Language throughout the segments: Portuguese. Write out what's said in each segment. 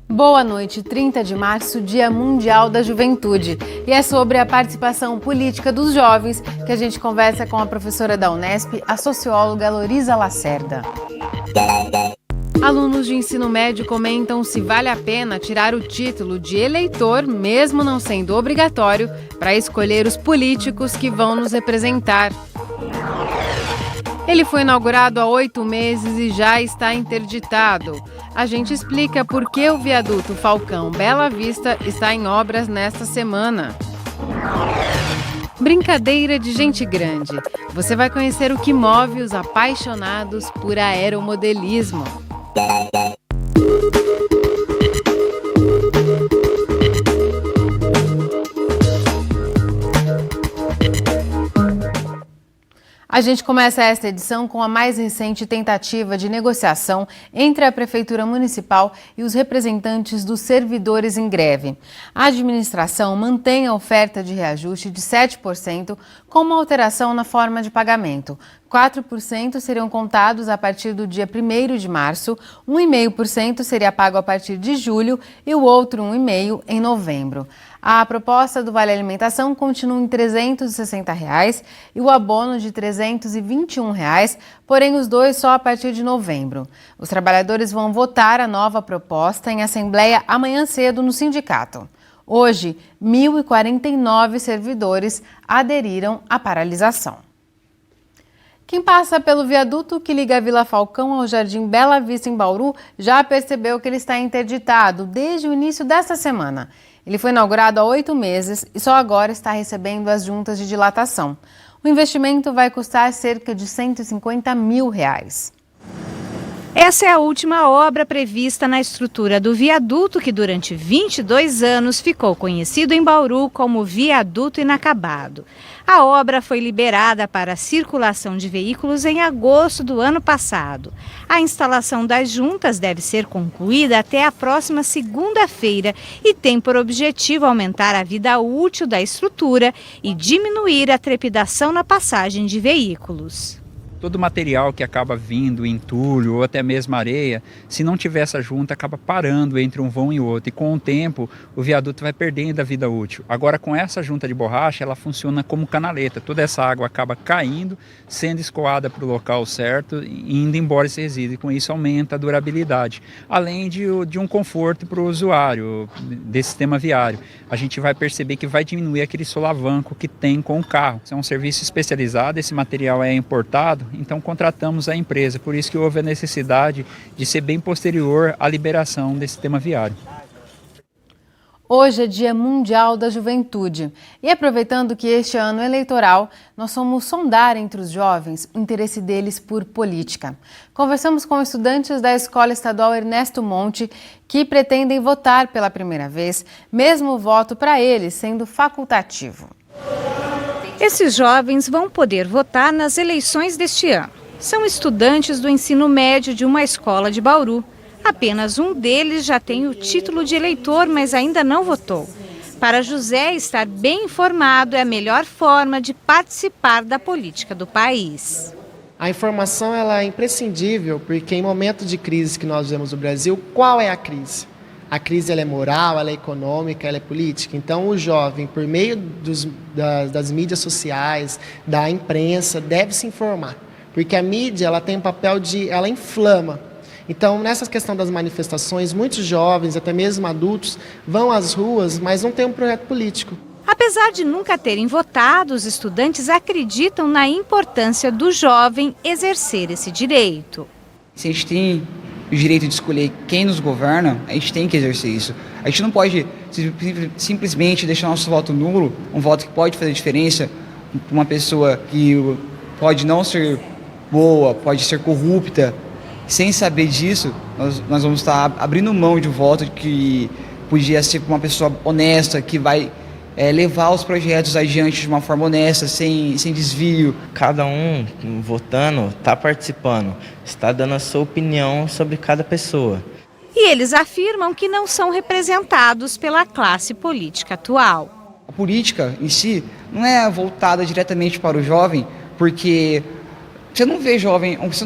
Boa noite, 30 de março, Dia Mundial da Juventude. E é sobre a participação política dos jovens que a gente conversa com a professora da Unesp, a socióloga Loriza Lacerda. Alunos de ensino médio comentam se vale a pena tirar o título de eleitor, mesmo não sendo obrigatório, para escolher os políticos que vão nos representar. Ele foi inaugurado há 8 meses e já está interditado. A gente explica por que o viaduto Falcão Bela Vista está em obras nesta semana. Brincadeira de gente grande. Você vai conhecer o que move os apaixonados por aeromodelismo. A gente começa esta edição com a mais recente tentativa de negociação entre a Prefeitura Municipal e os representantes dos servidores em greve. A administração mantém a oferta de reajuste de 7% com uma alteração na forma de pagamento. 4% seriam contados a partir do dia 1º de março, 1,5% seria pago a partir de julho e o outro 1,5% em novembro. A proposta do Vale Alimentação continua em R$ 360 e o abono de R$ 321, porém os dois só a partir de novembro. Os trabalhadores vão votar a nova proposta em assembleia amanhã cedo no sindicato. Hoje, 1.049 servidores aderiram à paralisação. Quem passa pelo viaduto que liga a Vila Falcão ao Jardim Bela Vista, em Bauru, já percebeu que ele está interditado desde o início desta semana. Ele foi inaugurado há 8 meses e só agora está recebendo as juntas de dilatação. O investimento vai custar cerca de R$ 150 mil. Essa é a última obra prevista na estrutura do viaduto que durante 22 anos ficou conhecido em Bauru como Viaduto Inacabado. A obra foi liberada para a circulação de veículos em agosto do ano passado. A instalação das juntas deve ser concluída até a próxima segunda-feira e tem por objetivo aumentar a vida útil da estrutura e diminuir a trepidação na passagem de veículos. Todo material que acaba vindo, entulho ou até mesmo areia, se não tiver essa junta, acaba parando entre um vão e outro. E com o tempo, o viaduto vai perdendo a vida útil. Agora, com essa junta de borracha, ela funciona como canaleta. Toda essa água acaba caindo, sendo escoada para o local certo e indo embora esse resíduo. E com isso aumenta a durabilidade. Além de um conforto para o usuário desse sistema viário. A gente vai perceber que vai diminuir aquele solavanco que tem com o carro. Isso é um serviço especializado, esse material é importado. Então contratamos a empresa, por isso que houve a necessidade de ser bem posterior à liberação desse sistema viário. Hoje é Dia Mundial da Juventude e aproveitando que este ano é eleitoral, nós fomos sondar entre os jovens o interesse deles por política. Conversamos com estudantes da Escola Estadual Ernesto Monte que pretendem votar pela primeira vez, mesmo o voto para eles sendo facultativo. Esses jovens vão poder votar nas eleições deste ano. São estudantes do ensino médio de uma escola de Bauru. Apenas um deles já tem o título de eleitor, mas ainda não votou. Para José, estar bem informado é a melhor forma de participar da política do país. A informação ela é imprescindível, porque em momentos de crise que nós vemos no Brasil, qual é a crise? A crise ela é moral, ela é econômica, ela é política. Então o jovem, por meio das mídias sociais, da imprensa, deve se informar. Porque a mídia ela tem um papel ela inflama. Então nessa questão das manifestações, muitos jovens, até mesmo adultos, vão às ruas, mas não tem um projeto político. Apesar de nunca terem votado, os estudantes acreditam na importância do jovem exercer esse direito. Se a gente tem o direito de escolher quem nos governa, a gente tem que exercer isso. A gente não pode simplesmente deixar nosso voto nulo, um voto que pode fazer diferença para uma pessoa que pode não ser boa, pode ser corrupta. Sem saber disso, nós vamos estar abrindo mão de um voto que podia ser para uma pessoa honesta, que vai levar os projetos adiante de uma forma honesta, sem desvio. Cada um votando está participando, está dando a sua opinião sobre cada pessoa. E eles afirmam que não são representados pela classe política atual. A política em si não é voltada diretamente para o jovem, porque você não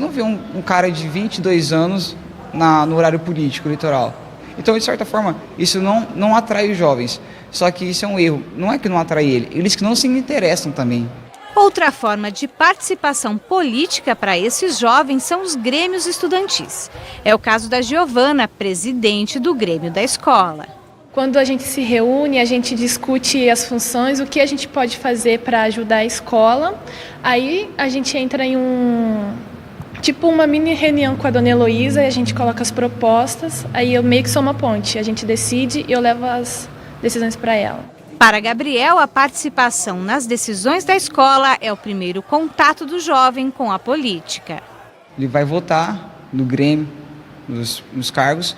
vê um cara de 22 anos no horário político eleitoral. Então, de certa forma, isso não atrai os jovens. Só que isso é um erro. Não é que não atrai eles que não se interessam também. Outra forma de participação política para esses jovens são os grêmios estudantis. É o caso da Giovana, presidente do Grêmio da escola. Quando a gente se reúne, a gente discute as funções, o que a gente pode fazer para ajudar a escola. Aí a gente entra em uma mini reunião com a dona Heloísa e a gente coloca as propostas. Aí eu meio que sou uma ponte, a gente decide e eu levo as decisões para ela. Para Gabriel, a participação nas decisões da escola é o primeiro contato do jovem com a política. Ele vai votar no Grêmio, nos cargos,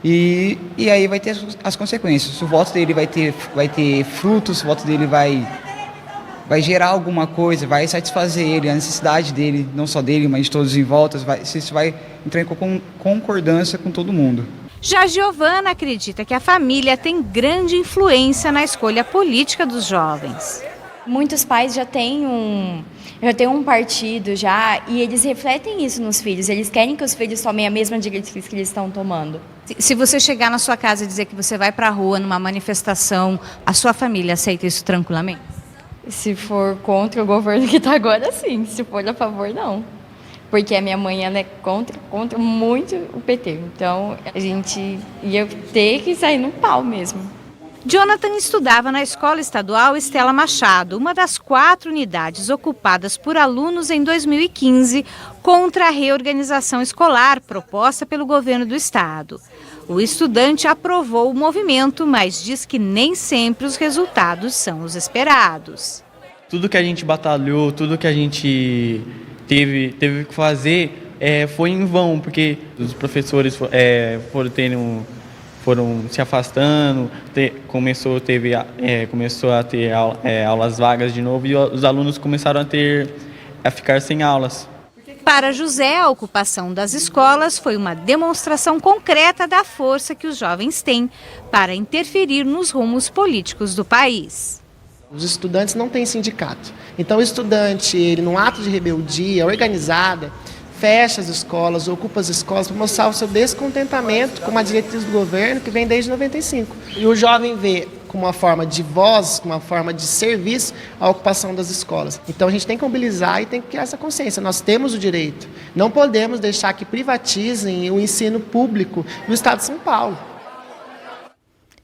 e aí vai ter as consequências. Se o voto dele vai ter frutos, se o voto dele vai gerar alguma coisa, vai satisfazer ele, a necessidade dele, não só dele, mas de todos em volta, isso vai entrar em concordância com todo mundo. Já Giovana acredita que a família tem grande influência na escolha política dos jovens. Muitos pais já têm um partido já e eles refletem isso nos filhos. Eles querem que os filhos tomem a mesma diretriz que eles estão tomando. Se você chegar na sua casa e dizer que você vai para a rua numa manifestação, a sua família aceita isso tranquilamente? Se for contra o governo que está agora, sim. Se for a favor, não. Porque a minha mãe ela é contra muito o PT. Então, a gente ia ter que sair no pau mesmo. Jonathan estudava na Escola Estadual Estela Machado, uma das 4 unidades ocupadas por alunos em 2015 contra a reorganização escolar proposta pelo governo do estado. O estudante aprovou o movimento, mas diz que nem sempre os resultados são os esperados. Tudo que a gente batalhou, tudo que a gente teve que fazer foi em vão, porque os professores foram se afastando, começou a ter aulas vagas de novo e os alunos começaram a ficar sem aulas. Para José, a ocupação das escolas foi uma demonstração concreta da força que os jovens têm para interferir nos rumos políticos do país. Os estudantes não têm sindicato. Então o estudante, ele num ato de rebeldia organizada, fecha as escolas, ocupa as escolas para mostrar o seu descontentamento com uma diretriz do governo que vem desde 95. E o jovem vê como uma forma de voz, como uma forma de serviço a ocupação das escolas. Então a gente tem que mobilizar e tem que criar essa consciência. Nós temos o direito. Não podemos deixar que privatizem o ensino público do estado de São Paulo.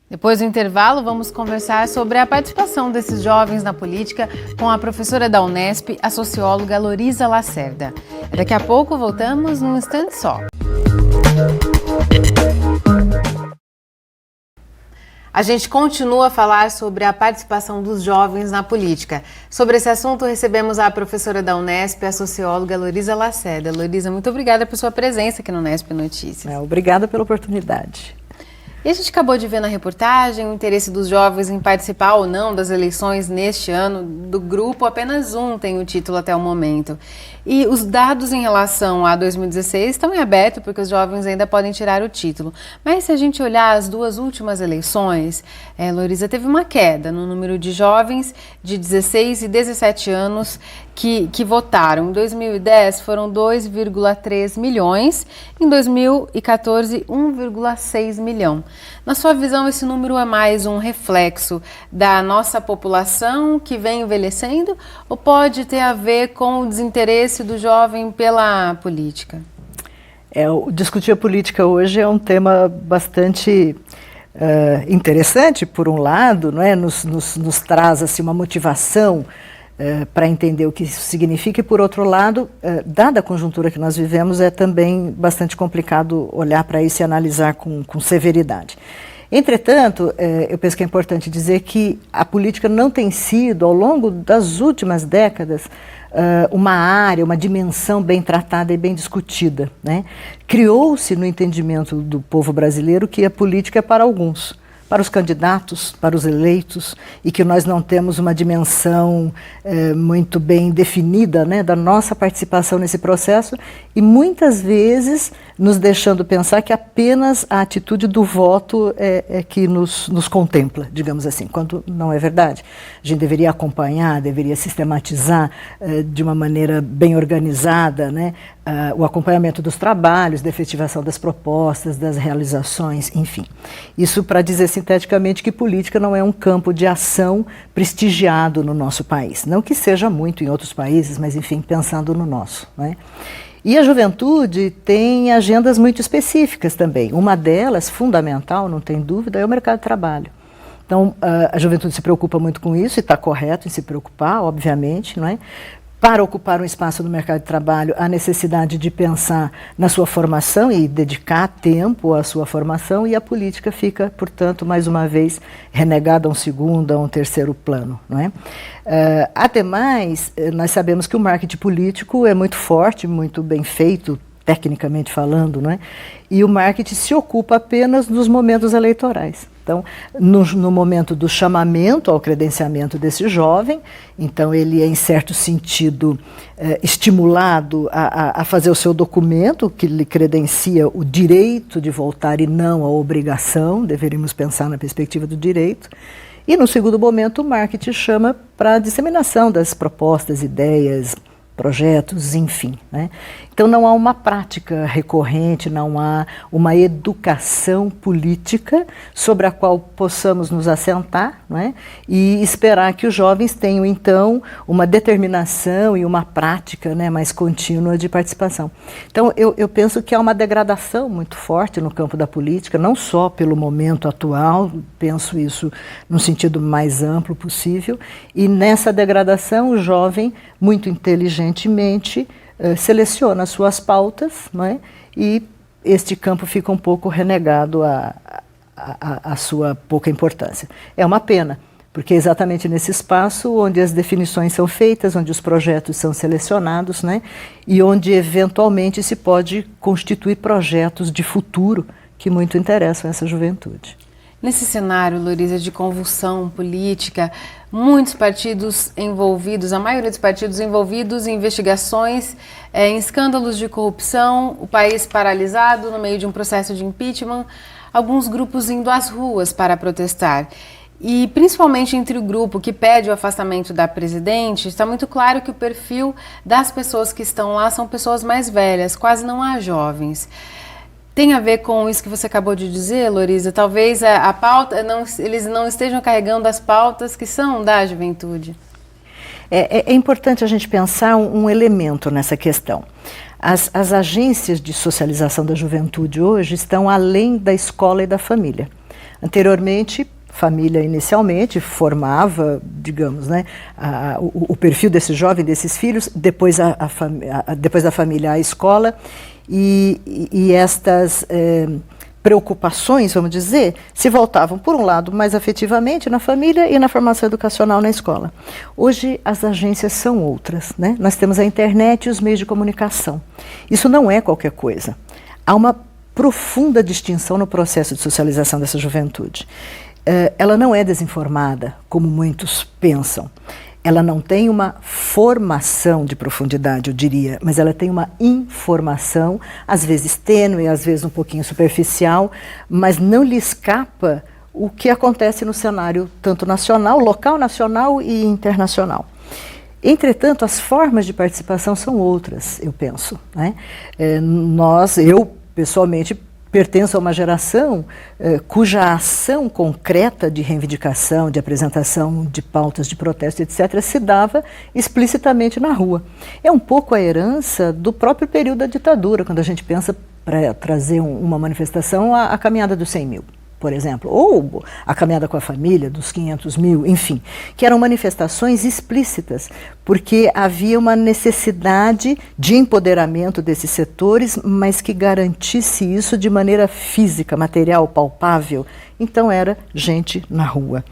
Depois do intervalo, vamos conversar sobre a participação desses jovens na política com a professora da Unesp, a socióloga Loriza Lacerda. Daqui a pouco voltamos num instante só. A gente continua a falar sobre a participação dos jovens na política. Sobre esse assunto, recebemos a professora da Unesp, a socióloga Loriza Lacerda. Loriza, muito obrigada por sua presença aqui no Unesp Notícias. Obrigada pela oportunidade. E a gente acabou de ver na reportagem o interesse dos jovens em participar ou não das eleições neste ano. Do grupo, apenas um tem o título até o momento. E os dados em relação a 2016 estão em aberto, porque os jovens ainda podem tirar o título. Mas se a gente olhar as 2 últimas eleições, Loriza, teve uma queda no número de jovens de 16 e 17 anos que votaram. Em 2010 foram 2,3 milhões, em 2014 1,6 milhão. Na sua visão, esse número é mais um reflexo da nossa população que vem envelhecendo ou pode ter a ver com o desinteresse do jovem pela política? Discutir a política hoje é um tema bastante interessante, por um lado, não é? Nos traz assim, uma motivação para entender o que isso significa e, por outro lado, dada a conjuntura que nós vivemos, é também bastante complicado olhar para isso e analisar com severidade. Entretanto, eu penso que é importante dizer que a política não tem sido, ao longo das últimas décadas, uma área, uma dimensão bem tratada e bem discutida, né? Criou-se no entendimento do povo brasileiro que a política é para alguns, para os candidatos, para os eleitos, e que nós não temos uma dimensão muito bem definida, né, da nossa participação nesse processo, e muitas vezes nos deixando pensar que apenas a atitude do voto é que nos contempla, digamos assim, quando não é verdade. A gente deveria acompanhar, deveria sistematizar de uma maneira bem organizada, né, o acompanhamento dos trabalhos, da efetivação das propostas, das realizações, enfim. Isso para dizer sinteticamente que política não é um campo de ação prestigiado no nosso país. Não que seja muito em outros países, mas enfim, pensando no nosso, né? E a juventude tem agendas muito específicas também. Uma delas, fundamental, não tem dúvida, é o mercado de trabalho. Então, a juventude se preocupa muito com isso, e está correto em se preocupar, obviamente, não é? Para ocupar um espaço no mercado de trabalho, há necessidade de pensar na sua formação e dedicar tempo à sua formação, e a política fica, portanto, mais uma vez, renegada a um segundo, a um terceiro plano, não é? Ademais, nós sabemos que o marketing político é muito forte, muito bem feito, tecnicamente falando, não é? E o marketing se ocupa apenas nos momentos eleitorais. Então, no momento do chamamento ao credenciamento desse jovem, então ele é, em certo sentido, estimulado a fazer o seu documento, que lhe credencia o direito de votar e não a obrigação, deveríamos pensar na perspectiva do direito. E, no segundo momento, o marketing chama para a disseminação das propostas, ideias, projetos, enfim, né? Então não há uma prática recorrente, não há uma educação política sobre a qual possamos nos assentar, né? E esperar que os jovens tenham então uma determinação e uma prática, né, mais contínua de participação. Então eu penso que há uma degradação muito forte no campo da política, não só pelo momento atual, penso isso no sentido mais amplo possível, e nessa degradação o jovem, muito inteligentemente, seleciona as suas pautas, não é? E este campo fica um pouco renegado à sua pouca importância. É uma pena, porque é exatamente nesse espaço onde as definições são feitas, onde os projetos são selecionados, né? E onde eventualmente se pode constituir projetos de futuro que muito interessam essa juventude. Nesse cenário, Loriza, de convulsão política, muitos partidos envolvidos, a maioria dos partidos envolvidos em investigações, em escândalos de corrupção, o país paralisado no meio de um processo de impeachment, alguns grupos indo às ruas para protestar. E principalmente entre o grupo que pede o afastamento da presidente, está muito claro que o perfil das pessoas que estão lá são pessoas mais velhas, quase não há jovens. Tem a ver com isso que você acabou de dizer, Loriza? Talvez a pauta, eles não estejam carregando as pautas que são da juventude. É importante a gente pensar um elemento nessa questão. As agências de socialização da juventude hoje estão além da escola e da família. Anteriormente, família inicialmente formava, digamos, né, o perfil desse jovem, desses filhos, depois da família a escola, e estas preocupações, vamos dizer, se voltavam, por um lado, mais afetivamente na família e na formação educacional na escola. Hoje as agências são outras, né? Nós temos a internet e os meios de comunicação. Isso não é qualquer coisa. Há uma profunda distinção no processo de socialização dessa juventude. Ela não é desinformada, como muitos pensam. Ela não tem uma formação de profundidade, eu diria, mas ela tem uma informação, às vezes tênue, às vezes um pouquinho superficial, mas não lhe escapa o que acontece no cenário tanto nacional, local, nacional e internacional. Entretanto, as formas de participação são outras, eu penso, né? Eu pessoalmente, pertenço a uma geração cuja ação concreta de reivindicação, de apresentação de pautas de protesto, etc., se dava explicitamente na rua. É um pouco a herança do próprio período da ditadura, quando a gente pensa para trazer uma manifestação, a caminhada dos 100 mil, por exemplo, ou a caminhada com a família dos 500 mil, enfim, que eram manifestações explícitas, porque havia uma necessidade de empoderamento desses setores, mas que garantisse isso de maneira física, material, palpável. Então era gente na rua.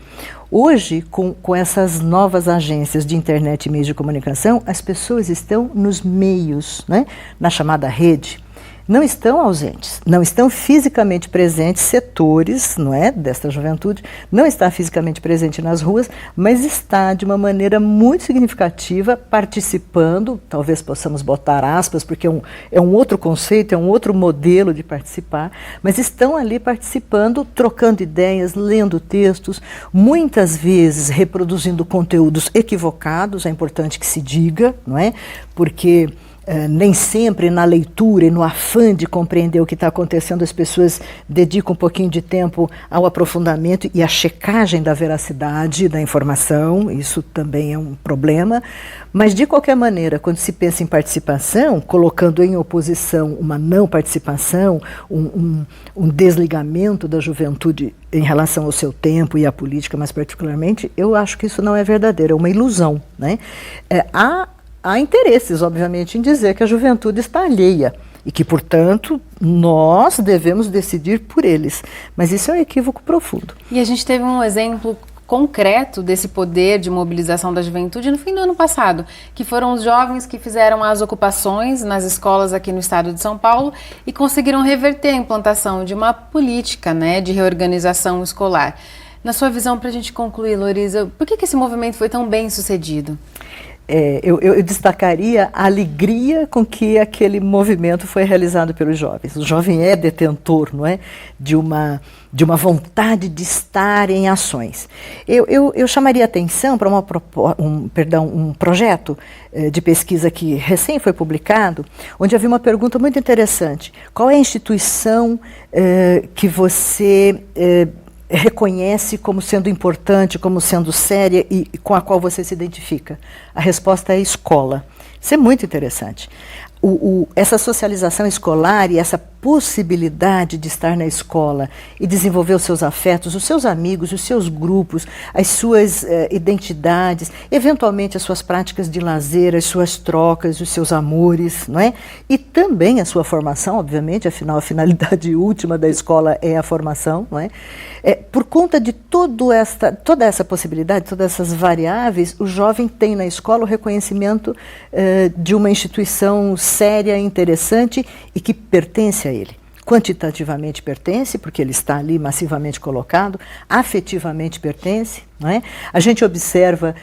Hoje, com essas novas agências de internet e meios de comunicação, as pessoas estão nos meios, né? Na chamada rede. não estão ausentes, não estão fisicamente presentes, setores, não é, desta juventude, não está fisicamente presente nas ruas, mas está de uma maneira muito significativa participando, talvez possamos botar aspas, porque é um outro conceito, é um outro modelo de participar, mas estão ali participando, trocando ideias, lendo textos, muitas vezes reproduzindo conteúdos equivocados, é importante que se diga, não é? Porque nem sempre na leitura e no afã de compreender o que está acontecendo, as pessoas dedicam um pouquinho de tempo ao aprofundamento e à checagem da veracidade da informação, isso também é um problema, mas de qualquer maneira, quando se pensa em participação, colocando em oposição uma não participação, um desligamento da juventude em relação ao seu tempo e à política mais particularmente, eu acho que isso não é verdadeiro, é uma ilusão, né? Há interesses, obviamente, em dizer que a juventude está alheia e que, portanto, nós devemos decidir por eles. Mas isso é um equívoco profundo. E a gente teve um exemplo concreto desse poder de mobilização da juventude no fim do ano passado, que foram os jovens que fizeram as ocupações nas escolas aqui no estado de São Paulo e conseguiram reverter a implantação de uma política, né, de reorganização escolar. Na sua visão, para a gente concluir, Loriza, por que esse movimento foi tão bem sucedido? Eu destacaria a alegria com que aquele movimento foi realizado pelos jovens. O jovem é detentor, não é, de uma vontade de estar em ações. Eu chamaria atenção para um projeto de pesquisa que recém foi publicado, onde havia uma pergunta muito interessante. Qual é a instituição que você reconhece como sendo importante, como sendo séria e com a qual você se identifica? A resposta é a escola. Isso é muito interessante. Essa socialização escolar e essa possibilidade de estar na escola e desenvolver os seus afetos, os seus amigos, os seus grupos, as suas identidades, eventualmente as suas práticas de lazer, as suas trocas, os seus amores, não é? E também a sua formação, obviamente, afinal a finalidade última da escola é a formação, não é? Por conta de toda essa possibilidade, todas essas variáveis, o jovem tem na escola o reconhecimento de uma instituição séria, interessante e que pertence a ele. Quantitativamente pertence, porque ele está ali massivamente colocado, afetivamente pertence, não é? A gente observa,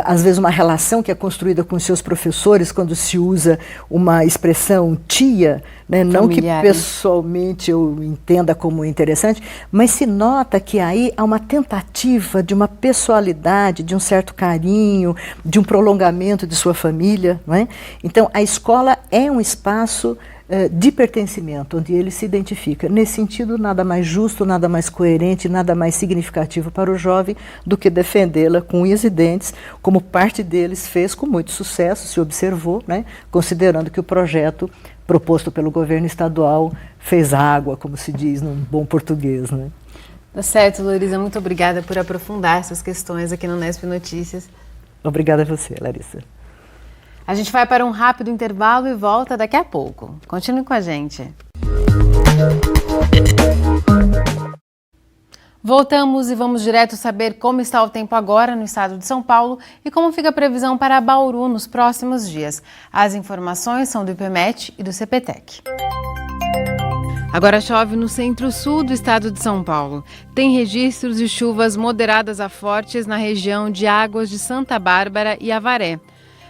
às vezes, uma relação que é construída com os seus professores quando se usa uma expressão tia, né? Não que pessoalmente eu entenda como interessante, mas se nota que aí há uma tentativa de uma pessoalidade, de um certo carinho, de um prolongamento de sua família, não é? Então, a escola é um espaço de pertencimento, onde ele se identifica. Nesse sentido, nada mais justo, nada mais coerente, nada mais significativo para o jovem do que defendê-la com unhas e dentes, como parte deles fez com muito sucesso, se observou, né? Considerando que o projeto proposto pelo governo estadual fez água, como se diz num bom português, né? Tá certo, Loriza, muito obrigada por aprofundar essas questões aqui no Nesp Notícias. Obrigada a você, Larissa. A gente vai para um rápido intervalo e volta daqui a pouco. Continue com a gente. Voltamos e vamos direto saber como está o tempo agora no estado de São Paulo e como fica a previsão para Bauru nos próximos dias. As informações são do IPMET e do CPTEC. Agora chove no centro-sul do estado de São Paulo. Tem registros de chuvas moderadas a fortes na região de Águas de Santa Bárbara e Avaré.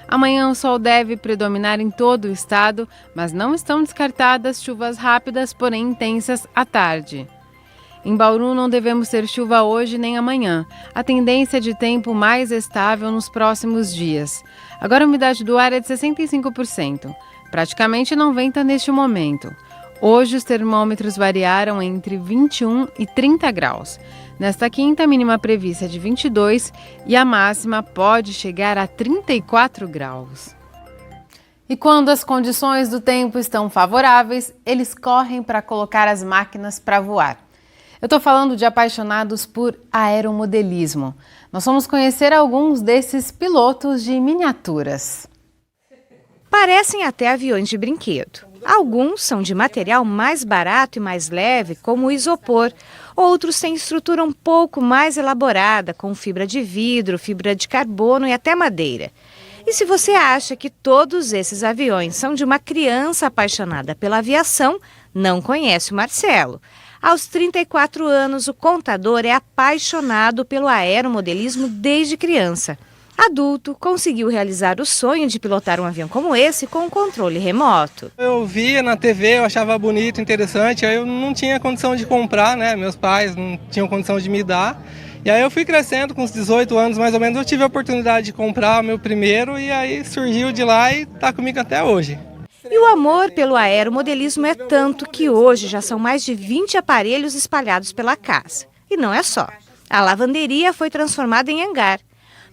Amanhã o sol deve predominar em todo o estado, mas não estão descartadas chuvas rápidas, porém intensas, à tarde. Em Bauru não devemos ter chuva hoje nem amanhã. A tendência é de tempo mais estável nos próximos dias. Agora a umidade do ar é de 65%. Praticamente não venta neste momento. Hoje os termômetros variaram entre 21 e 30 graus. Nesta quinta, a mínima prevista é de 22 e a máxima pode chegar a 34 graus. E quando as condições do tempo estão favoráveis, eles correm para colocar as máquinas para voar. Eu estou falando de apaixonados por aeromodelismo. Nós vamos conhecer alguns desses pilotos de miniaturas. Parecem até aviões de brinquedo. Alguns são de material mais barato e mais leve, como o isopor. Outros têm estrutura um pouco mais elaborada, com fibra de vidro, fibra de carbono e até madeira. E se você acha que todos esses aviões são de uma criança apaixonada pela aviação, não conhece o Marcelo. Aos 34 anos, o contador é apaixonado pelo aeromodelismo desde criança. Adulto, conseguiu realizar o sonho de pilotar um avião como esse com um controle remoto. Eu via na TV, eu achava bonito, interessante, aí eu não tinha condição de comprar, né? Meus pais não tinham condição de me dar. E aí eu fui crescendo, com uns 18 anos mais ou menos, eu tive a oportunidade de comprar o meu primeiro e aí surgiu de lá e está comigo até hoje. E o amor pelo aeromodelismo é tanto que hoje já são mais de 20 aparelhos espalhados pela casa. E não é só. A lavanderia foi transformada em hangar.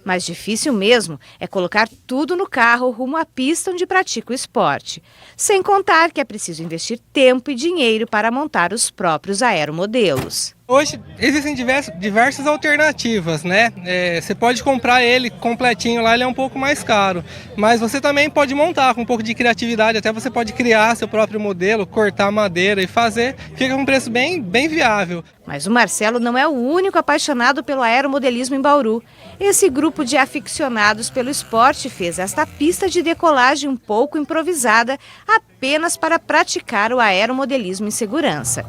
Mas difícil mesmo é colocar tudo no carro rumo à pista onde pratica o esporte. Sem contar que é preciso investir tempo e dinheiro para montar os próprios aeromodelos. Hoje existem diversas alternativas, né? Você pode comprar ele completinho lá, ele é um pouco mais caro. Mas você também pode montar com um pouco de criatividade, até você pode criar seu próprio modelo, cortar madeira e fazer. Fica com um preço bem viável. Mas o Marcelo não é o único apaixonado pelo aeromodelismo em Bauru. Esse grupo de aficionados pelo esporte fez esta pista de decolagem um pouco improvisada apenas para praticar o aeromodelismo em segurança.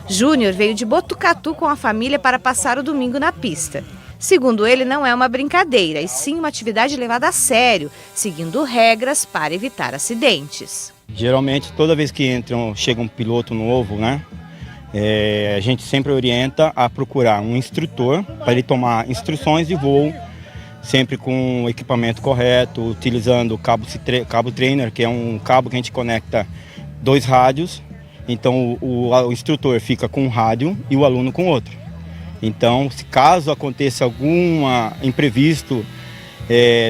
Júnior veio de Botucatu com a família para passar o domingo na pista. Segundo ele, não é uma brincadeira, e sim uma atividade levada a sério, seguindo regras para evitar acidentes. Geralmente, toda vez que chega um piloto novo, né, a gente sempre orienta a procurar um instrutor para ele tomar instruções de voo, sempre com o equipamento correto, utilizando o cabo trainer, que é um cabo que a gente conecta 2 rádios. Então o instrutor fica com um rádio e o aluno com outro. Então, se caso aconteça algum imprevisto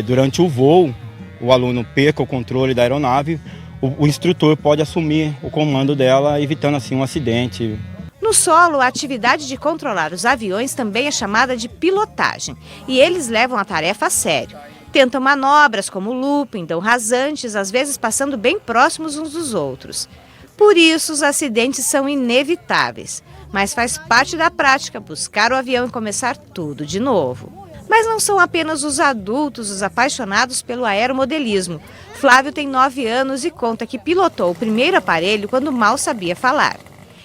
durante o voo, o aluno perca o controle da aeronave, o instrutor pode assumir o comando dela, evitando assim um acidente. No solo, a atividade de controlar os aviões também é chamada de pilotagem, e eles levam a tarefa a sério. Tentam manobras como looping, dão rasantes, às vezes passando bem próximos uns dos outros. Por isso, os acidentes são inevitáveis, mas faz parte da prática buscar o avião e começar tudo de novo. Mas não são apenas os adultos os apaixonados pelo aeromodelismo. Flávio tem 9 anos e conta que pilotou o primeiro aparelho quando mal sabia falar.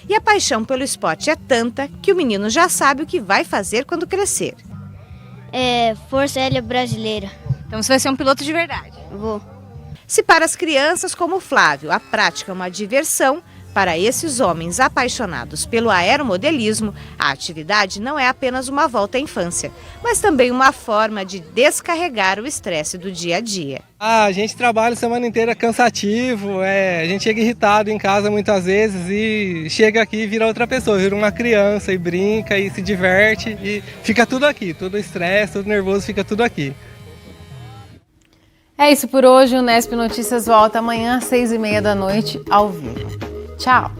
E a paixão pelo esporte é tanta que o menino já sabe o que vai fazer quando crescer. Força Aérea Brasileira. Então você vai ser um piloto de verdade? Vou. Se para as crianças como Flávio a prática é uma diversão, para esses homens apaixonados pelo aeromodelismo, a atividade não é apenas uma volta à infância, mas também uma forma de descarregar o estresse do dia a dia. A gente trabalha a semana inteira cansativo, a gente chega irritado em casa muitas vezes e chega aqui e vira outra pessoa, vira uma criança e brinca e se diverte e fica tudo aqui, todo o estresse, todo nervoso, fica tudo aqui. É isso por hoje, o Nesp Notícias volta amanhã às 6h30 da noite, ao vivo. Tchau!